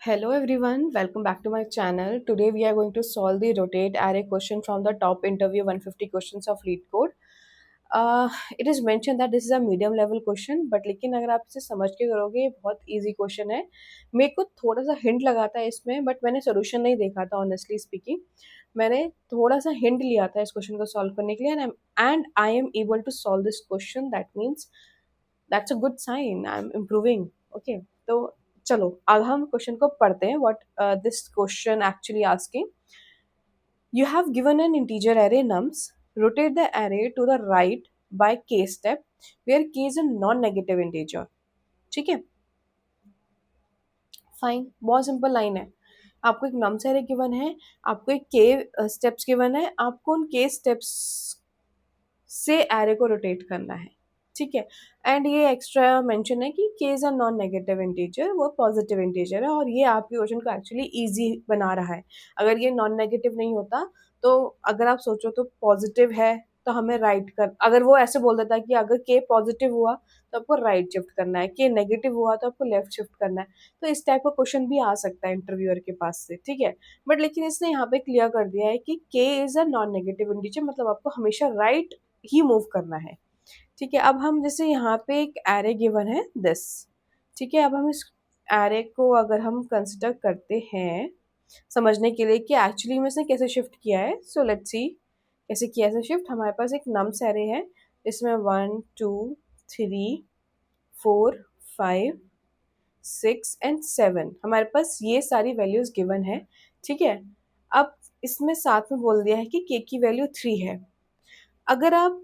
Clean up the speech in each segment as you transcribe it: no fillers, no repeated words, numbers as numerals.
Hello everyone, welcome back to my channel. Today we are going to solve the rotate array question from the top interview 150 questions of lead code. It is mentioned that this is a medium level question, but लेकिन अगर आप इसे समझ के करोगे ये बहुत easy question है. मेरे को थोड़ा सा hint लगा था इसमें, but मैंने solution नहीं देखा था honestly speaking. मैंने थोड़ा सा hint लिया था इस question को solve करने के लिए and I am able to solve this question. That means that's a good sign. I'm improving. Okay. तो चलो अब हम क्वेश्चन को पढ़ते हैं. What this question actually asking? You have given an integer array nums. Rotate the array to the right by k step, where k is a non-negative integer. ठीक है, fine, बहुत सिंपल लाइन है. आपको एक nums array given है, आपको एक के स्टेप्स गिवन है, आपको उन के स्टेप्स से एरे को रोटेट करना है. ठीक है, एंड ये एक्स्ट्रा मेंशन है कि के is a non negative integer, वो पॉजिटिव इंटीजर है, और ये आपके क्वेश्चन को एक्चुअली इजी बना रहा है. अगर ये नॉन नेगेटिव नहीं होता तो अगर आप सोचो तो पॉजिटिव है तो हमें राइट कर, अगर वो ऐसे बोल देता है कि अगर के पॉजिटिव हुआ तो आपको राइट शिफ्ट करना है, के नेगेटिव हुआ तो आपको लेफ्ट शिफ्ट करना है. तो इस टाइप का क्वेश्चन भी आ सकता है इंटरव्यूअर के पास से. ठीक है, बट लेकिन इसने यहाँ पे क्लियर कर दिया है कि के is a non negative integer, मतलब आपको हमेशा राइट ही मूव करना है. ठीक है, अब हम जैसे यहाँ पे एक एरे गिवन है दिस. ठीक है, अब हम इस एरे को अगर हम कंसिडर करते हैं समझने के लिए कि एक्चुअली में इसने कैसे शिफ्ट किया है. सो लेट्स सी कैसे किया है शिफ्ट. हमारे पास एक नम्स एरे है, इसमें 1 2 3 4 5 6 एंड 7 हमारे पास ये सारी वैल्यूज गिवन है. ठीक है, अब इसमें साथ में बोल दिया है कि के की वैल्यू 3 है. अगर आप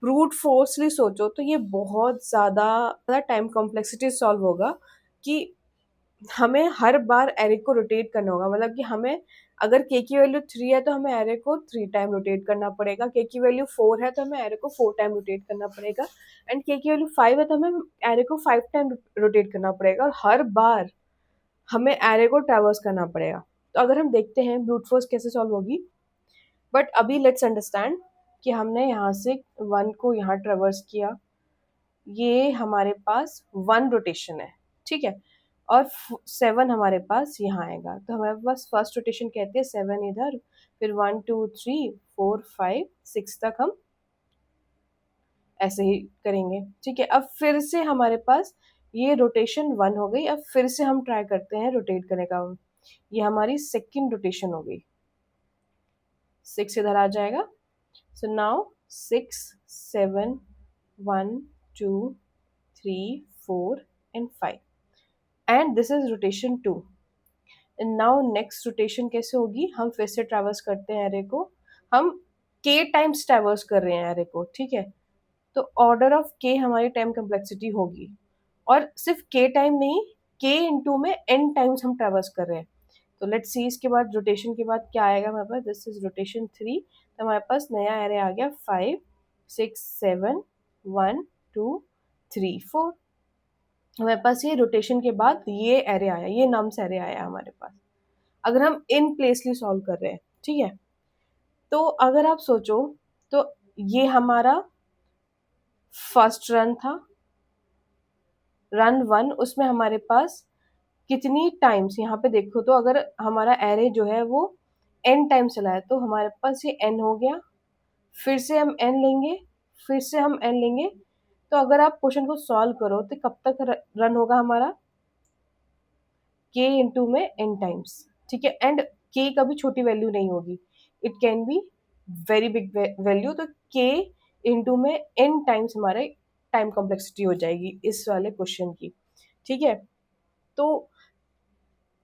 ब्रूट फोर्सली सोचो तो ये बहुत ज़्यादा टाइम कॉम्प्लेक्सिटी सॉल्व होगा कि हमें हर बार एरे को रोटेट करना होगा. मतलब कि हमें अगर के की वैल्यू 3 है तो हमें एरे को 3 टाइम रोटेट करना पड़ेगा, के की वैल्यू 4 है तो हमें एरे को 4 टाइम रोटेट करना पड़ेगा, एंड के की वैल्यू 5 है तो हमें एरे को 5 टाइम रोटेट करना पड़ेगा, और हर बार हमें एरे को ट्रैवर्स करना पड़ेगा. तो अगर हम देखते हैं ब्रूट फोर्स कैसे सॉल्व होगी, बट अभी लेट्स अंडरस्टैंड कि हमने यहाँ से 1 को यहाँ ट्रेवर्स किया, ये हमारे पास 1 रोटेशन है. ठीक है, और 7 हमारे पास यहाँ आएगा, तो हमारे पास फर्स्ट रोटेशन कहते हैं 7 इधर, फिर 1 2 3 4 5 6 तक हम ऐसे ही करेंगे. ठीक है, अब फिर से हमारे पास ये रोटेशन 1 हो गई. अब फिर से हम ट्राई करते हैं रोटेट करने का. ये हमारी सेकेंड रोटेशन हो गई, 6 इधर आ जाएगा. So now 6, 7, 1, 2, 3, 4 and 5. And this is rotation 2. And now next rotation कैसे होगी, हम फिर से ट्रैवर्स करते हैं एरे को. हम k टाइम्स ट्रैवर्स कर रहे हैं एरे को. ठीक है, तो ऑर्डर ऑफ k हमारी टाइम कम्प्लेक्सिटी होगी, और सिर्फ k टाइम नहीं, k इंटू में n टाइम्स हम ट्रैवर्स कर रहे हैं. तो लेट्स सी इसके बाद रोटेशन के बाद क्या आएगा हमारे पास. This is rotation 3. तो हमारे पास नया एरे आ गया 5 6 7 1 2 3 4. हमारे पास ये रोटेशन के बाद ये एरे आया, ये नम्स एरे आया हमारे पास, अगर हम इन प्लेसली सॉल्व कर रहे हैं. ठीक है, तो अगर आप सोचो तो ये हमारा फर्स्ट रन था, रन 1. उसमें हमारे पास कितनी टाइम्स, यहाँ पे देखो तो अगर हमारा एरे जो है वो n टाइम चला है तो हमारे पास ये n हो गया, फिर से हम n लेंगे, फिर से हम n लेंगे. तो अगर आप क्वेश्चन को सॉल्व करो तो कब तक रन होगा हमारा, k इंटू में n टाइम्स. ठीक है, एंड k कभी छोटी वैल्यू नहीं होगी, it can be very big value. तो k इंटू में n टाइम्स हमारे टाइम कॉम्प्लेक्सिटी हो जाएगी इस वाले क्वेश्चन की. ठीक है, तो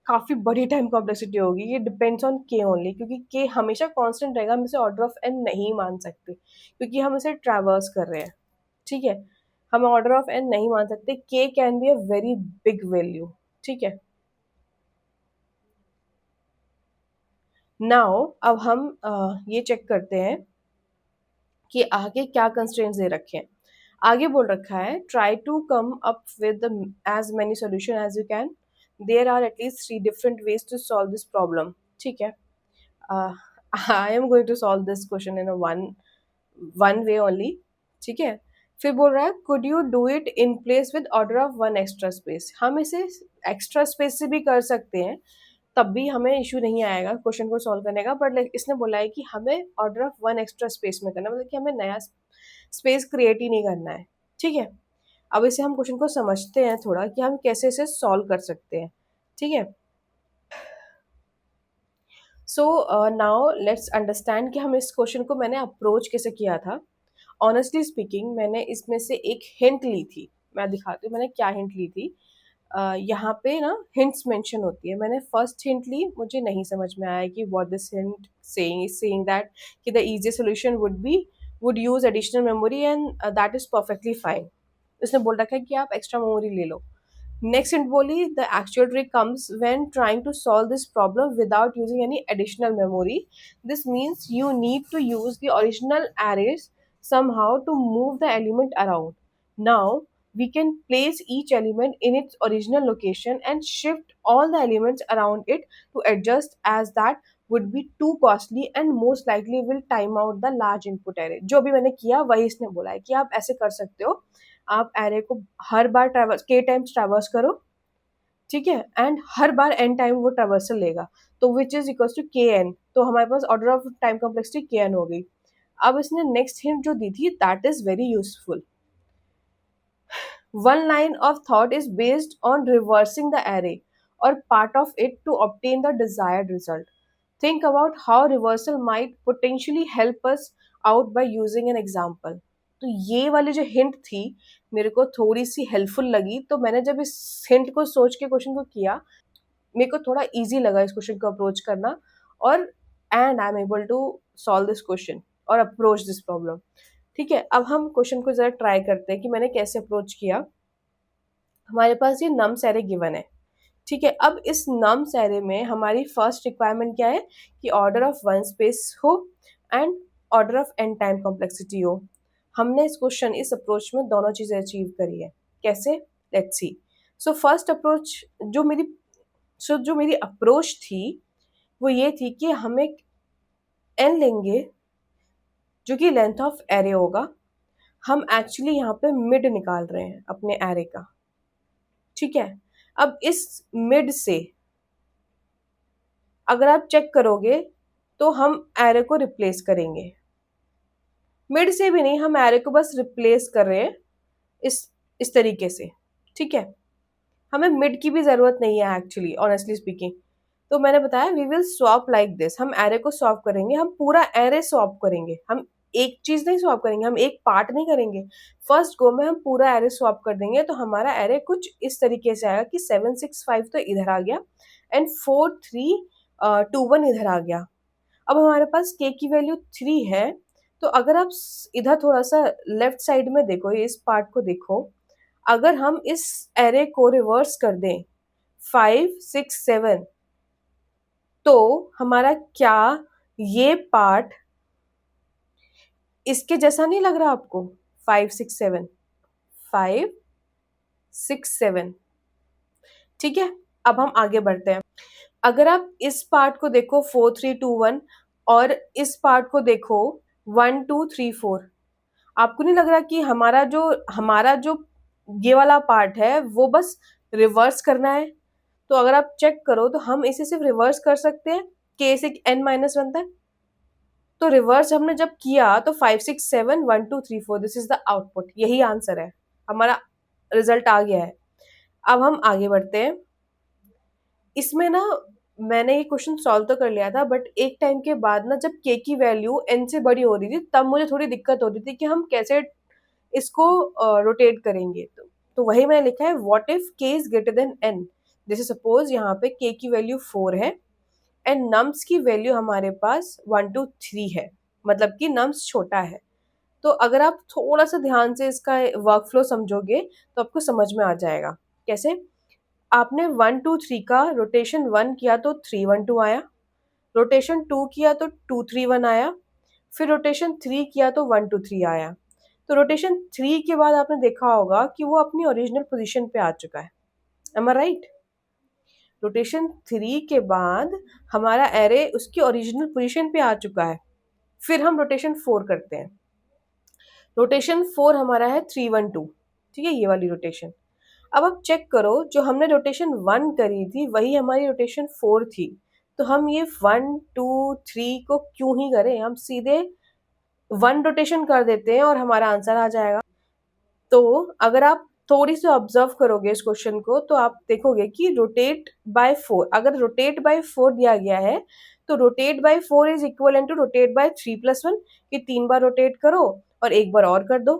काफ़ी बड़ी टाइम कॉम्प्लेक्सिटी होगी. ये डिपेंड्स ऑन के ओनली, क्योंकि के हमेशा कांस्टेंट रहेगा, हम इसे ऑर्डर ऑफ एन नहीं मान सकते क्योंकि हम इसे ट्रैवर्स कर रहे हैं. ठीक है, हम ऑर्डर ऑफ एन नहीं मान सकते. के can be a very big value. ठीक है, नाउ अब हम ये चेक करते हैं कि आगे क्या कंस्ट्रेंट्स दे रखे हैं. आगे बोल रखा है try to come up with as many solution as you can. There are at least 3 different ways to solve this problem. ठीक है, I am going to solve this question in a one way only. ठीक है, फिर बोल रहा है could you do it in place with order of one extra space. हम इसे एक्स्ट्रा स्पेस से भी कर सकते हैं, तब भी हमें इशू नहीं आएगा क्वेश्चन को सॉल्व करने का, बट इसने बोला है कि हमें order of one extra space में करना, मतलब कि हमें नया स्पेस क्रिएट ही नहीं करना है। ठीक है, अब इसे हम क्वेश्चन को समझते हैं थोड़ा कि हम कैसे इसे सॉल्व कर सकते हैं। ठीक है, सो नाउ लेट्स अंडरस्टैंड कि हम इस क्वेश्चन को मैंने अप्रोच कैसे किया था। ऑनेस्टली स्पीकिंग मैंने इसमें से एक हिंट ली थी, मैं दिखाती हूँ मैंने क्या हिंट ली थी। यहाँ पे ना हिंट्स मेंशन होती है, मैंने फर्स्ट हिंट ली, मुझे नहीं समझ में आया कि what this hint saying is saying that कि the easy solution would use additional memory and that is perfectly fine. उसने बोल रखा है कि आप एक्स्ट्रा मेमोरी ले लो। Next in Boli, the actual trick comes when trying to solve this problem without using any additional memory. This means you need to use the original arrays somehow to move the element around. Now, we can place each element in its original location and shift all the elements around it to adjust, as that would be too costly and most likely will time out the large input array. जो भी मैंने किया वही इसने बोला है कि आप ऐसे कर सकते हो, आप एरे को हर बार ट्रैवर्स के टाइम्स ट्रैवर्स करो, ठीक है, एंड हर बार एन टाइम वो ट्रैवर्सल लेगा, तो which is equals to k n, तो हमारे पास order of time complexity k n हो गई। अब इसने नेक्स्ट हिंट जो दी थी that is very useful. One line of thought is based on reversing the array or part of it to obtain the desired result. Think about how reversal might potentially help us out by using an example. तो ये वाली जो hint थी मेरे को थोड़ी सी helpful लगी, तो मैंने जब इस हिंट को सोच के क्वेश्चन को किया, मेरे को थोड़ा इजी लगा इस क्वेश्चन को अप्रोच करना, और and I am able to solve this question और अप्रोच दिस प्रॉब्लम। ठीक है, अब हम क्वेश्चन को जरा ट्राई करते हैं कि मैंने कैसे अप्रोच किया। हमारे पास ये नम्स एरे गिवन है, ठीक है। अब इस नम्स एरे में हमारी फर्स्ट रिक्वायरमेंट क्या है कि ऑर्डर ऑफ वन स्पेस हो and order of n time complexity हो। हमने इस क्वेश्चन इस अप्रोच में दोनों चीजें अचीव करी है। कैसे, let's see. So first approach जो मेरी अप्रोच थी वो ये थी कि हम एक एन लेंगे जो कि लेंथ ऑफ एरे होगा। हम एक्चुअली यहाँ पे मिड निकाल रहे हैं अपने एरे का, ठीक है। अब इस मिड से अगर आप चेक करोगे तो हम एरे को रिप्लेस करेंगे, मिड से भी नहीं, हम एरे को बस रिप्लेस कर रहे हैं इस तरीके से, ठीक है। हमें मिड की भी जरूरत नहीं है एक्चुअली, ऑनेस्टली स्पीकिंग। तो मैंने बताया we will swap like this, हम एरे को स्वैप करेंगे, हम पूरा एरे स्वैप करेंगे, हम एक चीज नहीं स्वैप करेंगे, हम एक पार्ट नहीं करेंगे। फर्स्ट गो में हम पूरा एरे स्वैप कर देंगे, तो हमारा एरे कुछ इस तरीके से आएगा कि 765 तो इधर आ गया एंड 4321 इधर आ गया। अब हमारे पास k की वैल्यू 3 है, तो अगर आप इधर थोड़ा सा लेफ्ट साइड में देखो, इस पार्ट को देखो, अगर हम इस एरे को रिवर्स कर दें 5 6 7, तो हमारा क्या ये पार्ट इसके जैसा नहीं लग रहा आपको? 5 6 7, 5 6 7, ठीक है। अब हम आगे बढ़ते हैं। अगर आप इस पार्ट को देखो 4321 और इस पार्ट को देखो 1234, आपको नहीं लग रहा कि हमारा जो ये वाला पार्ट है वो बस रिवर्स करना है? तो अगर आप चेक करो तो हम इसे सिर्फ रिवर्स कर सकते हैं, k से n माइनस बनता है, तो रिवर्स हमने जब किया तो 5 6 7 1 2 3 4, दिस इज द आउटपुट, यही आंसर है, हमारा रिजल्ट आ गया है। अब हम आगे बढ़ते हैं। इसमें ना मैंने ये क्वेश्चन सॉल्व तो कर लिया था, बट एक टाइम के बाद ना जब k की वैल्यू n से बड़ी हो रही थी तब मुझे थोड़ी दिक्कत हो रही थी कि हम कैसे इसको रोटेट करेंगे। तो वही मैंने लिखा है what if k is greater than n। जैसे सपोज यहाँ पे k की वैल्यू 4 है एंड नम्स की वैल्यू हमारे पास 1 2 3 है, मतलब कि नम्स छोटा है। तो अगर आप थोड़ा सा ध्यान से इसका वर्क फ्लो समझोगे तो आपको समझ में आ जाएगा। कैसे? आपने 1 2 3 का रोटेशन 1 किया तो 3 1 2 आया, रोटेशन 2 किया तो 2 3 1 आया, फिर रोटेशन 3 किया तो 1 2 3 आया। तो रोटेशन 3 के बाद आपने देखा होगा कि वो अपनी ओरिजिनल पोजीशन पे आ चुका है। एम आई राइट? रोटेशन 3 के बाद हमारा एरे उसकी ओरिजिनल पोजीशन पे आ चुका है। फिर हम रोटेशन 4 करते हैं, रोटेशन 4 हमारा है 312, ठीक है, ये वाली रोटेशन। अब आप चेक करो, जो हमने रोटेशन 1 करी थी वही हमारी रोटेशन 4 थी, तो हम ये 1 2 3 को क्यों ही करें, हम सीधे 1 रोटेशन कर देते हैं और हमारा आंसर आ जाएगा। तो अगर आप थोड़ी सी ऑब्जर्व करोगे इस क्वेश्चन को तो आप देखोगे कि रोटेट बाय 4, अगर रोटेट बाय 4 दिया गया है तो rotate by 4 is equal to rotate by 3+1, कि 3 बार रोटेट करो और एक बार और कर दो।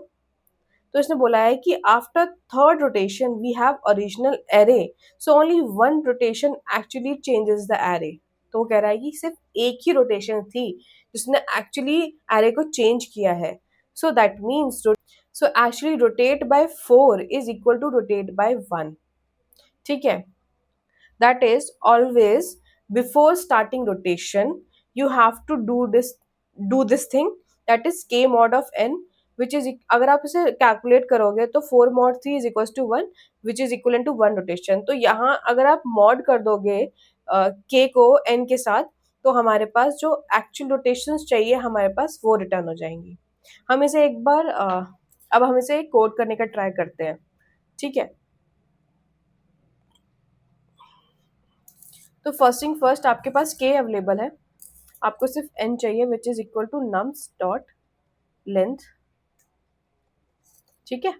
तो इसने बोला है कि after third rotation we have original array, so only one rotation actually changes the array. तो वो कह रहा है कि सिर्फ एक ही रोटेशन थी जिसने एक्चुअली एरे को चेंज किया है। So that means so actually rotate by 4 is equal to rotate by 1, ठीक है। That is always before starting rotation you have to do this thing, that is k mod of n, which is, अगर आप इसे calculate करोगे तो 4 mod 3 is equals to 1, which is equivalent to 1 rotation। तो यहाँ अगर आप mod कर दोगे k को n के साथ तो हमारे पास जो एक्चुअल रोटेशंस चाहिए हमारे पास वो रिटर्न हो जाएंगी। हम इसे एक बार अब हम इसे कोड करने का ट्राई करते हैं, ठीक है। तो फर्स्ट थिंग फर्स्ट, आपके पास k अवेलेबल है, आपको सिर्फ n चाहिए, which is equal to nums dot length, ठीक है।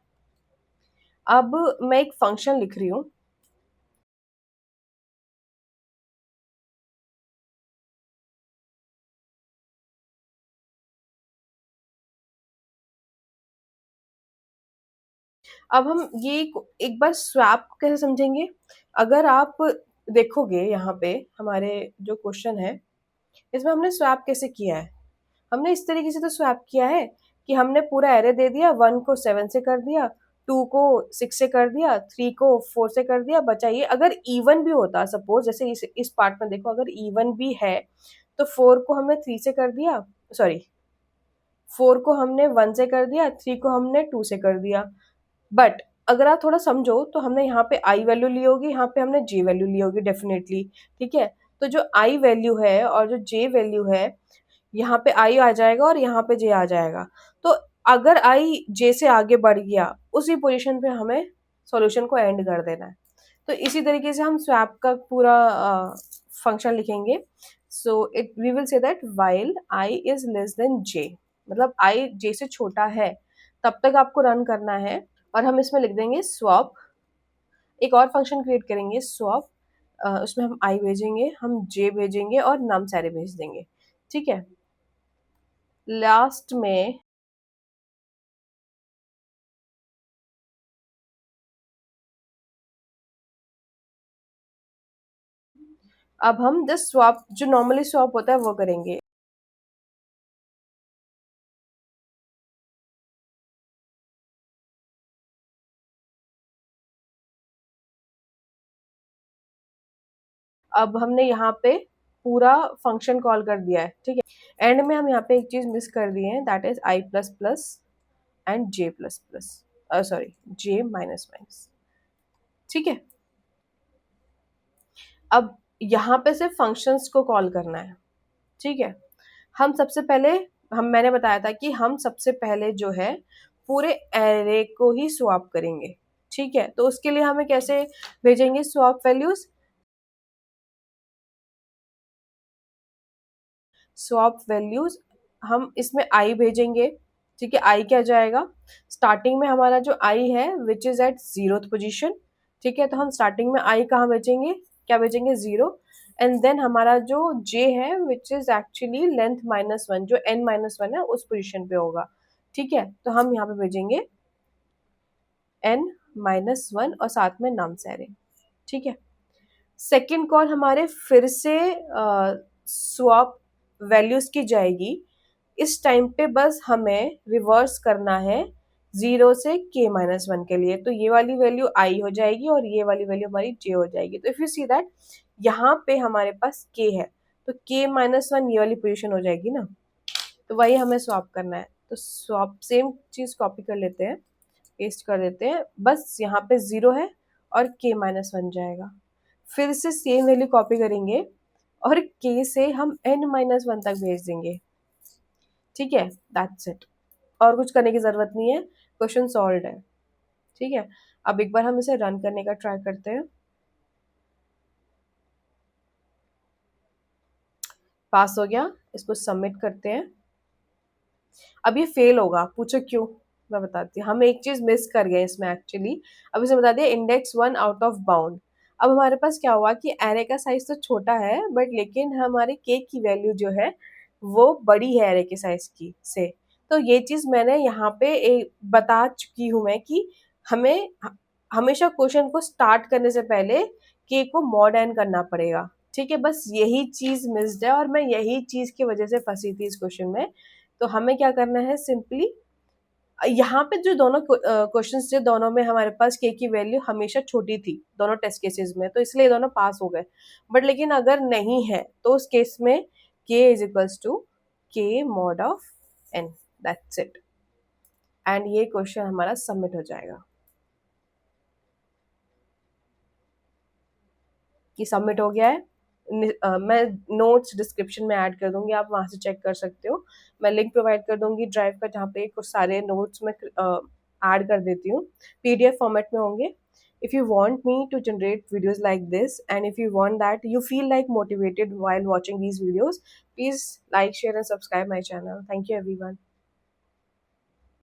अब मैं एक फंक्शन लिख रही हूँ, अब हम ये एक बार स्वैप कैसे समझेंगे। अगर आप देखोगे यहाँ पे हमारे जो क्वेश्चन है इसमें हमने स्वैप कैसे किया है, हमने इस तरीके से तो स्वैप किया है कि हमने पूरा एरे दे दिया, 1 को 7 से कर दिया, 2 को 6 से कर दिया, 3 को 4 से कर दिया, बचाइए अगर इवन भी होता, सपोज जैसे इस पार्ट में देखो अगर इवन भी है तो 4 को हमने 3 से कर दिया, सॉरी 4 को हमने 1 से कर दिया, 3 को हमने 2 से कर दिया। बट अगर आप थोड़ा समझो तो हमने यहाँ पे आई वैल्यू ली होगी, यहाँ पे हमने जे वैल्यू ली होगी डेफिनेटली, ठीक है। तो जो आई वैल्यू है और जो जे वैल्यू है, यहाँ पे आई आ जाएगा और यहाँ पे जे आ जाएगा। तो अगर आई जे से आगे बढ़ गया उसी पोजीशन पे हमें सॉल्यूशन को एंड कर देना है। तो इसी तरीके से हम स्वैप का पूरा फंक्शन लिखेंगे। So it we will say that while I is less than J, मतलब आई जे से छोटा है तब तक आपको रन करना है। और हम इसमें लिख देंगे स्वैप, एक और फंक्शन क्रिएट करेंगे स्वैप, उसमें हम आई भेजेंगे, हम जे भेजेंगे और नम सारे भेज देंगे, ठीक है। लास्ट में अब हम जस्ट स्वैप जो नॉर्मली स्वैप होता है वो करेंगे। अब हमने यहाँ पे पूरा फंक्शन कॉल कर दिया है, ठीक है। एंड में हम यहाँ पे एक चीज मिस कर दिए हैं, that is I plus plus and J plus plus, sorry J minus minus, ठीक है। अब यहाँ पे सिर्फ फंक्शंस को कॉल करना है, ठीक है। हम सबसे पहले मैंने बताया था कि हम सबसे पहले जो है पूरे एरे को ही स्वैप करेंगे, ठीक है। तो उसके लिए हमें कैसे भेजेंगे स्वैप वैल्यूज, स्वैप वैल्यूज हम इसमें आई भेजेंगे, ठीक है। आई क्या जाएगा, स्टार्टिंग में हमारा जो आई है which is eight 0th position, ठीक है। तो हम स्टार्टिंग में आई कहाँ भेजेंगे, क्या भेजेंगे 0, एंड देन हमारा जो जे है विच इज एक्चुअली लेंथ -1, जो n-1 है उस पोजीशन पे होगा, ठीक है। तो हम यहाँ पे भेजेंगे n-1 और साथ में नम सारे, ठीक है। सेकेंड कॉल हमारे फिर से स्वैप वैल्यूज की जाएगी, इस टाइम पे बस हमें रिवर्स करना है 0 से k-1 के लिए, तो ये वाली वैल्यू आई हो जाएगी और ये वाली वैल्यू हमारी जे हो जाएगी। तो इफ यू सी दैट यहाँ पे हमारे पास k है तो k-1 ये वाली पोजीशन हो जाएगी ना, तो वही हमें स्वैप करना है। तो स्वैप सेम चीज कॉपी कर लेते हैं, पेस्ट कर देते हैं, बस यहाँ पे 0 है और k-1 जाएगा, फिर से सेम वैल्यू कॉपी करेंगे और k से हम n-1 तक भेज देंगे, ठीक है। That's it. और कुछ करने की ज़रूरत नहीं है, क्वेश्चन सॉल्व्ड है। ठीक है, अब एक बार हम इसे रन करने का ट्राई करते हैं। पास हो गया, इसको सबमिट करते हैं। अब ये फेल होगा, पूछो क्यों? मैं बताती हूँ। हम एक चीज़ मिस कर गए इसमें एक्चुअली। अब इसे बता दिया इंडेक्स 1 आउट ऑफ बाउंड। अब हमारे पास क्या हुआ कि एरे का साइज तो छोटा है, बट लेकिन हमारे के की वैल्यू जो है वो बड़ी है एरे के साइज की से। तो ये चीज़ मैंने यहाँ पे बता चुकी हूँ मैं कि हमें हमेशा क्वेश्चन को स्टार्ट करने से पहले के को मॉड एन करना पड़ेगा। ठीक है, बस यही चीज़ मिस्ड है और मैं यही चीज़ की वजह से फंसी थी इस क्वेश्चन में। तो हमें क्या करना है, सिंपली यहाँ पे जो दोनों क्वेश्चंस थे, दोनों में हमारे पास के की वैल्यू हमेशा छोटी थी दोनों टेस्ट केसेस में, तो इसलिए दोनों पास हो गए। बट लेकिन अगर नहीं है तो उस केस में k is equals to k mod of n, that's it. And ये क्वेश्चन हमारा सबमिट हो जाएगा। कि सबमिट हो गया है। मैं नोट्स डिस्क्रिप्शन में ऐड कर दूंगी, आप वहाँ से चेक कर सकते हो। मैं लिंक प्रोवाइड कर दूंगी ड्राइव का, जहाँ पे कुछ सारे नोट्स में ऐड कर देती हूँ, पीडीएफ फॉर्मेट में होंगे। If you want me to generate videos like this, and if you want that you feel like motivated while watching these videos, please like, share and subscribe my channel. Thank you everyone.